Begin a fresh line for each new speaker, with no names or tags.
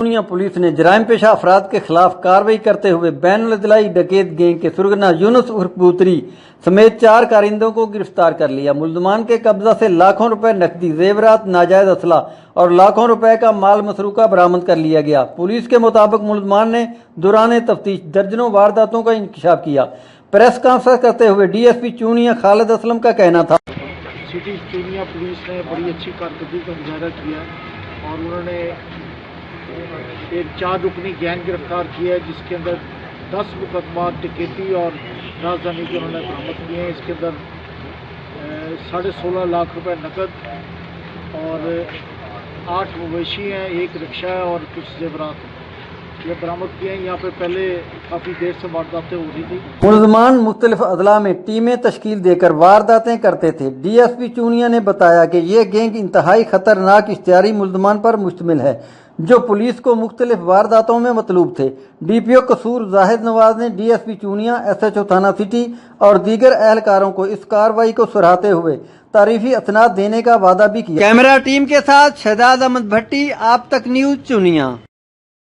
Chunian police ने जराइम पेशा अफराद के खिलाफ कार्रवाई करते हुए बैनुल-अज़लाई डकैत गैंग के सुरगना यूनुस उर्फ बूतरी समेत 4 कारिंदों को गिरफ्तार कर लिया। मुल्ज़मान के कब्जा से लाखों रुपए नकदी, जेवरात, नाजायज असला और लाखों रुपए का माल मसरूका बरामद कर लिया गया। पुलिस के मुताबिक मुल्ज़मान ने दौरान तफ्तीश दर्जनों वारदातों का इंकशाफ किया। प्रेस कॉन्फ्रेंस करते हुए डीएसपी चूनिया खालिद असलम का कहना था,
सिटी चूनिया पुलिस ने बड़ी अच्छी कारकर्दगी का मुजाहरा किया और उन्होंने एक 4 रुकनी गैंग गिरफ्तार किया है, जिसके अंदर 10 मुकदमा टिकेटी और राजधानी के उन्होंने बरामद किए हैं। इसके अंदर 16.5 लाख रुपए नकद और 8 मवेशी हैं, 1 रिक्शा है और कुछ जेवरात ये बरामद किए हैं। यहाँ पे पहले काफ़ी देर से वारदातें हो रही थी।
मुल्ज़मान मुख्तलिफ अदला में टीमें तश्कील देकर वारदातें करते थे। डीएसपी चूनिया ने बताया कि ये गैंग इंतहाई खतरनाक इश्तिहारी मुल्ज़मान पर मुश्तमिल है, जो पुलिस को मुख्तलिफ वारदातों में मतलूब थे। डीपीओ कसूर जाहिद नवाज ने डीएसपी चूनिया, एसएचओ थाना सिटी और दीगर एहलकारों को इस कार्रवाई को सराहते हुए तारीफी असनाद देने का वादा भी किया। कैमरा टीम के साथ शहजाद अहमद भट्टी, आप तक न्यूज़ चूनिया।